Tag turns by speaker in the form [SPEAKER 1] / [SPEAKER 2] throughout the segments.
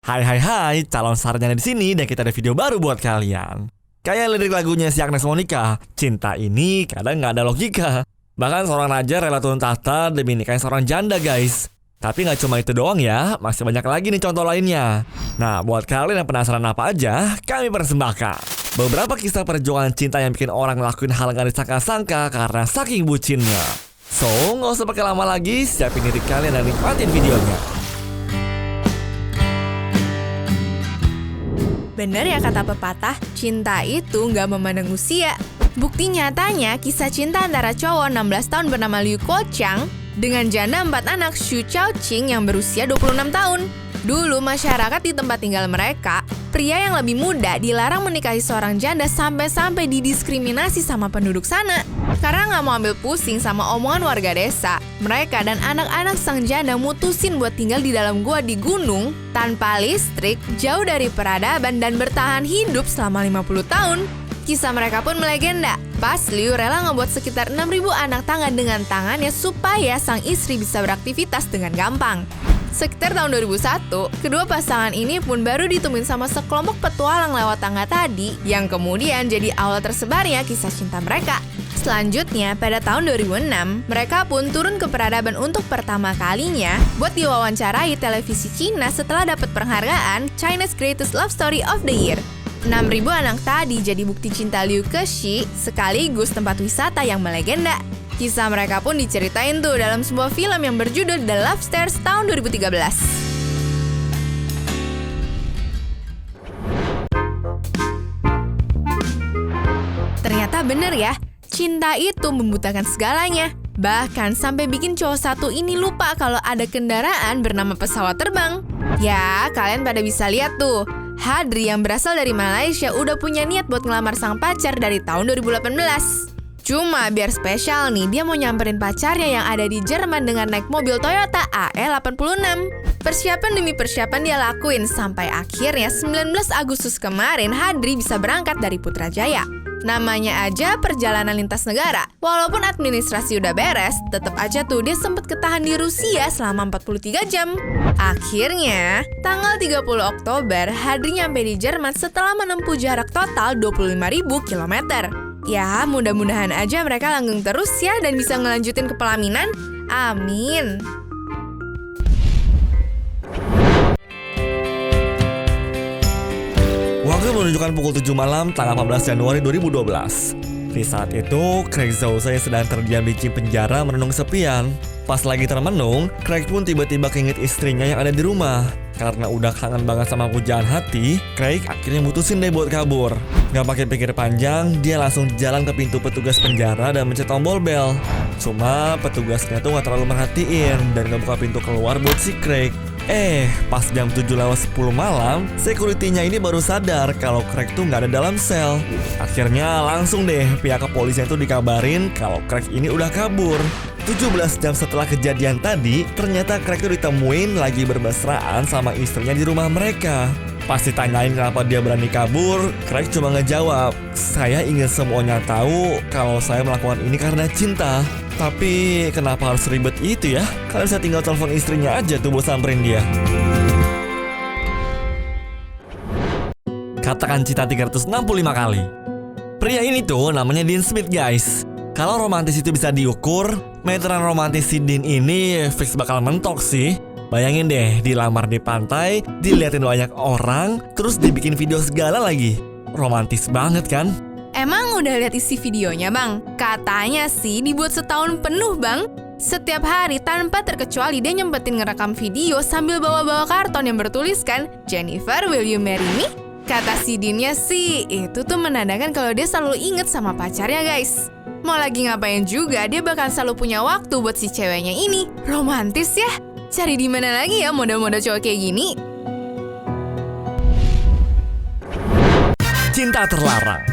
[SPEAKER 1] Hai, calon sarjana di sini dan kita ada video baru buat kalian. Kayak lirik lagunya si Agnes Monica, cinta ini kadang nggak ada logika. Bahkan seorang raja rela turun tahta demi nikahin seorang janda, guys. Tapi nggak cuma itu doang ya, masih banyak lagi nih contoh lainnya. Nah, buat kalian yang penasaran apa aja, kami persembahkan beberapa kisah perjuangan cinta yang bikin orang ngelakuin hal nggak disangka-sangka karena saking bucinnya. So, nggak usah pakai lama lagi, siapin diri kalian dan nikmatin videonya.
[SPEAKER 2] Bener ya kata pepatah, cinta itu nggak memandang usia. Bukti nyatanya, kisah cinta antara cowok 16 tahun bernama Liu Kochang dengan janda 4 anak Xu Chaoqing yang berusia 26 tahun. Dulu masyarakat di tempat tinggal mereka, pria yang lebih muda dilarang menikahi seorang janda sampai-sampai didiskriminasi sama penduduk sana. Karena nggak mau ambil pusing sama omongan warga desa, mereka dan anak-anak sang janda mutusin buat tinggal di dalam gua di gunung, tanpa listrik, jauh dari peradaban dan bertahan hidup selama 50 tahun. Kisah mereka pun melegenda. Pas Liu rela ngebuat sekitar 6.000 anak tangga dengan tangannya supaya sang istri bisa beraktivitas dengan gampang. Sekitar tahun 2001, kedua pasangan ini pun baru ditemuin sama sekelompok petualang lewat tangga tadi yang kemudian jadi awal tersebarnya kisah cinta mereka. Selanjutnya, pada tahun 2006, mereka pun turun ke peradaban untuk pertama kalinya buat diwawancarai televisi Cina setelah dapat penghargaan China's Greatest Love Story of the Year. 6.000 anak tadi jadi bukti cinta Liu ke Xi sekaligus tempat wisata yang melegenda. Kisah mereka pun diceritain tuh dalam sebuah film yang berjudul The Love Stairs tahun 2013. Ternyata bener ya, cinta itu membutakan segalanya. Bahkan sampai bikin cowok satu ini lupa kalau ada kendaraan bernama pesawat terbang. Ya, kalian pada bisa lihat tuh, Hadri yang berasal dari Malaysia udah punya niat buat ngelamar sang pacar dari tahun 2018. Cuma biar spesial nih, dia mau nyamperin pacarnya yang ada di Jerman dengan naik mobil Toyota AE86. Persiapan demi persiapan dia lakuin sampai akhirnya 19 Agustus kemarin Hadri bisa berangkat dari Putrajaya. Namanya aja perjalanan lintas negara. Walaupun administrasi udah beres, tetap aja tuh dia sempet ketahan di Rusia selama 43 jam. Akhirnya, tanggal 30 Oktober, Hadri nyampe di Jerman setelah menempuh jarak total 25.000 km. Ya, mudah-mudahan aja mereka langgeng terus ya dan bisa ngelanjutin ke pelaminan. Amin.
[SPEAKER 1] Waktu menunjukkan pukul 7 malam tanggal 14 Januari 2012. Di saat itu, Craig Zousa yang sedang terdiam di penjara merenung kesepian. Pas lagi termenung, Craig pun tiba-tiba keinget istrinya yang ada di rumah. Karena udah kangen banget sama pujaan hati, Craig akhirnya mutusin deh buat kabur. Gak pakai pikir panjang, dia langsung jalan ke pintu petugas penjara dan mencet tombol bel. Cuma petugasnya tuh gak terlalu merhatiin dan gak buka pintu keluar buat si Craig. Pas jam 7:10 malam, security-nya ini baru sadar kalau Craig tuh gak ada dalam sel. Akhirnya langsung deh pihak kepolisian tuh dikabarin kalau Craig ini udah kabur. 17 jam setelah kejadian tadi, ternyata Craig tuh ditemuin lagi bermesraan sama istrinya di rumah mereka. Pas ditanyain kenapa dia berani kabur, Craig cuma ngejawab, "Saya ingin semuanya tahu kalau saya melakukan ini karena cinta." Tapi kenapa harus ribet itu ya? Kalian bisa tinggal telepon istrinya aja tuh buat samperin dia. Katakan cinta 365 kali. Pria ini tuh namanya Dean Smith, guys. Kalau romantis itu bisa diukur, meteran romantis si Dean ini fix bakal mentok sih. Bayangin deh, dilamar di pantai, diliatin banyak orang, terus dibikin video segala lagi. Romantis banget kan?
[SPEAKER 2] Emang udah lihat isi videonya, Bang? Katanya sih dibuat setahun penuh, Bang. Setiap hari tanpa terkecuali dia nyempetin ngerekam video sambil bawa-bawa karton yang bertuliskan, "Jennifer, will you marry me?" Kata si Dean-nya sih, itu tuh menandakan kalau dia selalu inget sama pacarnya, guys. Mau lagi ngapain juga, dia bakal selalu punya waktu buat si ceweknya ini. Romantis ya? Cari di mana lagi ya model-model cowok kayak gini?
[SPEAKER 1] Cinta terlarang.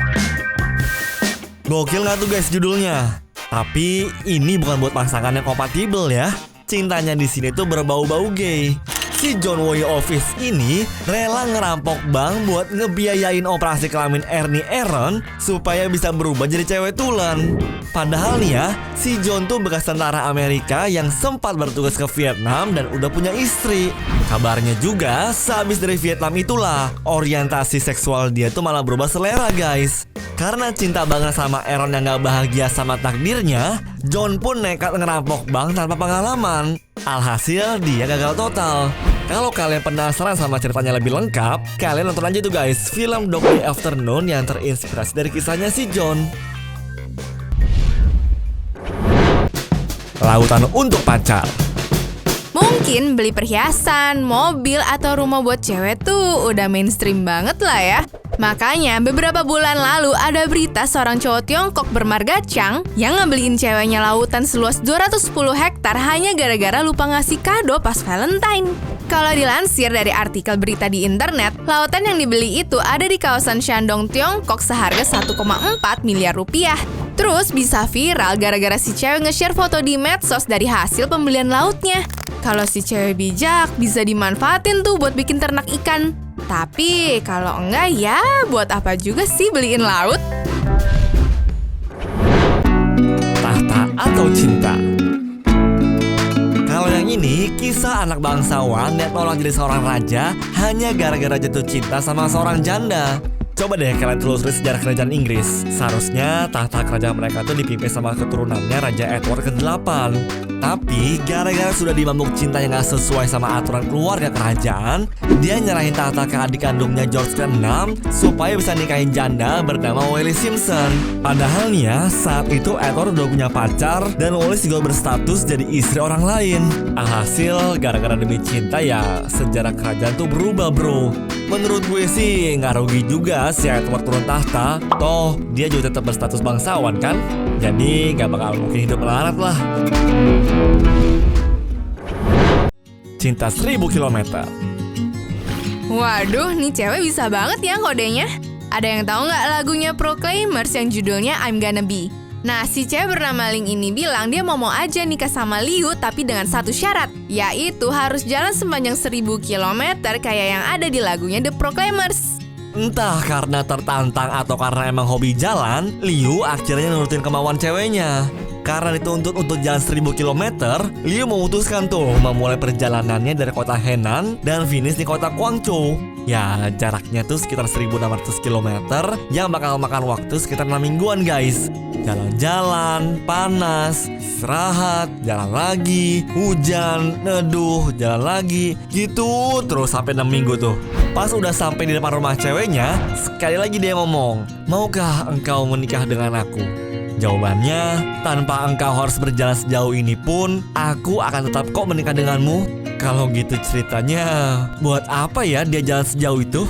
[SPEAKER 1] Gokil gak tuh guys judulnya? Tapi ini bukan buat pasangan yang kompatibel ya. Cintanya di sini tuh berbau-bau gay. si John Woyofis ini rela ngerampok bank buat ngebiayain operasi kelamin Ernie Aaron supaya bisa berubah jadi cewek tulen. Padahal nih ya, si John tuh bekas tentara Amerika yang sempat bertugas ke Vietnam dan udah punya istri. Kabarnya juga, sehabis dari Vietnam itulah orientasi seksual dia tuh malah berubah selera guys. Karena cinta banget sama Aaron yang gak bahagia sama takdirnya, John pun nekat ngerampok bank tanpa pengalaman. Alhasil dia gagal total. Kalau kalian penasaran sama ceritanya lebih lengkap, kalian nonton aja tuh guys film Dog Day Afternoon yang terinspirasi dari kisahnya si John. Lautan untuk pacar.
[SPEAKER 2] Mungkin beli perhiasan, mobil, atau rumah buat cewek tuh udah mainstream banget lah ya. Makanya beberapa bulan lalu ada berita seorang cowok Tiongkok bermarga Chang yang ngebeliin ceweknya lautan seluas 210 hektar hanya gara-gara lupa ngasih kado pas Valentine. Kalau dilansir dari artikel berita di internet, lautan yang dibeli itu ada di kawasan Shandong, Tiongkok seharga 1,4 miliar rupiah. Terus bisa viral gara-gara si cewek nge-share foto di medsos dari hasil pembelian lautnya. Kalau si cewek bijak, bisa dimanfaatin tuh buat bikin ternak ikan. Tapi kalau enggak ya buat apa juga sih beliin laut?
[SPEAKER 1] Tahta atau cinta? Kalau yang ini, kisah anak bangsawan yang tolong jadi seorang raja hanya gara-gara jatuh cinta sama seorang janda. Coba deh kalian telusuri sejarah kerajaan Inggris. Seharusnya tahta kerajaan mereka tuh dipimpin sama keturunannya Raja Edward ke-8. Tapi gara-gara sudah dimabuk cinta yang gak sesuai sama aturan keluarga kerajaan, dia nyerahin tahta ke adik kandungnya George ke-6 supaya bisa nikahin janda bernama Wallis Simpson. Padahal nih ya, saat itu Edward udah punya pacar dan Wallis juga berstatus jadi istri orang lain. Alhasil gara-gara demi cinta ya sejarah kerajaan tuh berubah bro. Menurut gue sih nggak rugi juga si Edward turun tahta. Toh dia juga tetap berstatus bangsawan kan. Jadi nggak bakal mungkin hidup melarat lah. Cinta 1000 km.
[SPEAKER 2] Waduh, nih cewek bisa banget ya kodenya. Ada yang tahu nggak lagunya Proclaimers yang judulnya I'm Gonna Be? Nah, si cewek bernama Ling ini bilang dia mau aja nikah sama Liu tapi dengan satu syarat, yaitu harus jalan sepanjang 1000 km kayak yang ada di lagunya The Proclaimers.
[SPEAKER 1] Entah karena tertantang atau karena emang hobi jalan, Liu akhirnya nurutin kemauan ceweknya. Karena dituntut untuk jalan 1000 km, Liu memutuskan tuh memulai perjalanannya dari kota Henan dan finish di kota Guangzhou. Ya, jaraknya tuh sekitar 1600 km yang bakal makan waktu sekitar 6 mingguan guys. Jalan-jalan, panas, istirahat, jalan lagi, hujan, neduh, jalan lagi, gitu terus sampai 6 minggu tuh. Pas udah sampai di depan rumah ceweknya, sekali lagi dia ngomong, "Maukah engkau menikah dengan aku?" Jawabannya, "Tanpa engkau harus berjalan sejauh ini pun, aku akan tetap kok menikah denganmu." Kalau gitu ceritanya, buat apa ya dia jalan sejauh itu?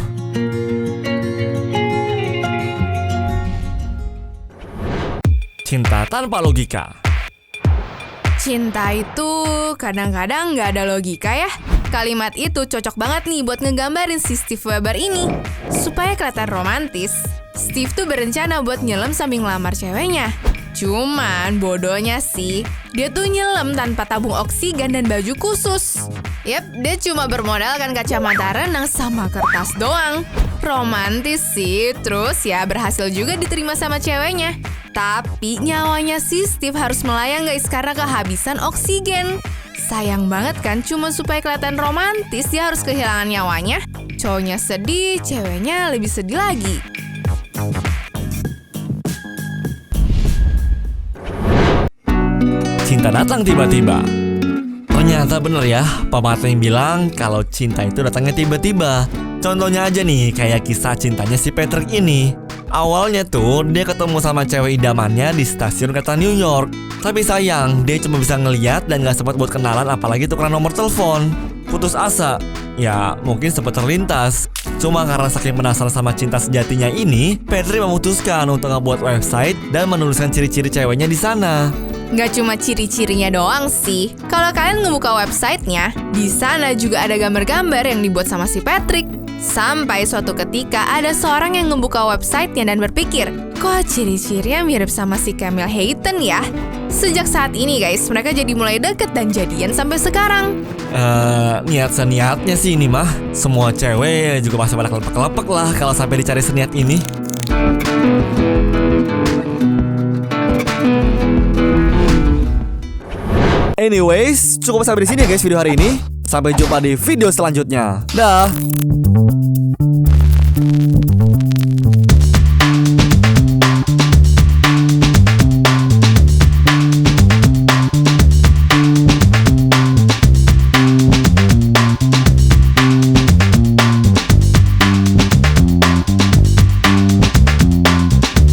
[SPEAKER 1] Cinta tanpa logika.
[SPEAKER 2] Cinta itu kadang-kadang nggak ada logika ya. Kalimat itu cocok banget nih buat ngegambarin si Steve Weber ini. Supaya kelihatan romantis, Steve tuh berencana buat nyelam sambil ngelamar ceweknya. Cuman bodohnya sih, dia tuh nyelam tanpa tabung oksigen dan baju khusus. Yap, dia cuma bermodalkan kacamata renang sama kertas doang. Romantis sih, terus ya berhasil juga diterima sama ceweknya. Tapi nyawanya si Steve harus melayang guys karena kehabisan oksigen. Sayang banget kan, cuma supaya kelihatan romantis dia harus kehilangan nyawanya. Cowoknya sedih, ceweknya lebih sedih lagi.
[SPEAKER 1] Cinta datang tiba-tiba. Ternyata bener ya, pepatah yang bilang kalau cinta itu datangnya tiba-tiba. Contohnya aja nih, kayak kisah cintanya si Patrick ini. Awalnya tuh dia ketemu sama cewek idamannya di stasiun kereta New York. Tapi sayang, dia cuma bisa ngeliat dan gak sempat buat kenalan apalagi tukeran nomor telepon. Putus asa. Ya, mungkin sempat terlintas. Cuma karena saking penasaran sama cinta sejatinya ini, Patrick memutuskan untuk ngebuat website dan menuliskan ciri-ciri ceweknya di sana.
[SPEAKER 2] Nggak cuma ciri-cirinya doang sih. Kalau kalian ngebuka websitenya, di sana juga ada gambar-gambar yang dibuat sama si Patrick. Sampai suatu ketika ada seorang yang ngebuka websitenya dan berpikir, Kok ciri-cirinya mirip sama si Camille Hayton ya? Sejak saat ini guys, mereka jadi mulai deket dan jadian sampai sekarang.
[SPEAKER 1] Niat seniatnya sih ini mah. Semua cewek juga pasti pada kelepek-kelepek lah kalau sampai dicari seniat ini. Anyways, cukup sampai di sini ya guys video hari ini. Sampai jumpa di video selanjutnya. Dah.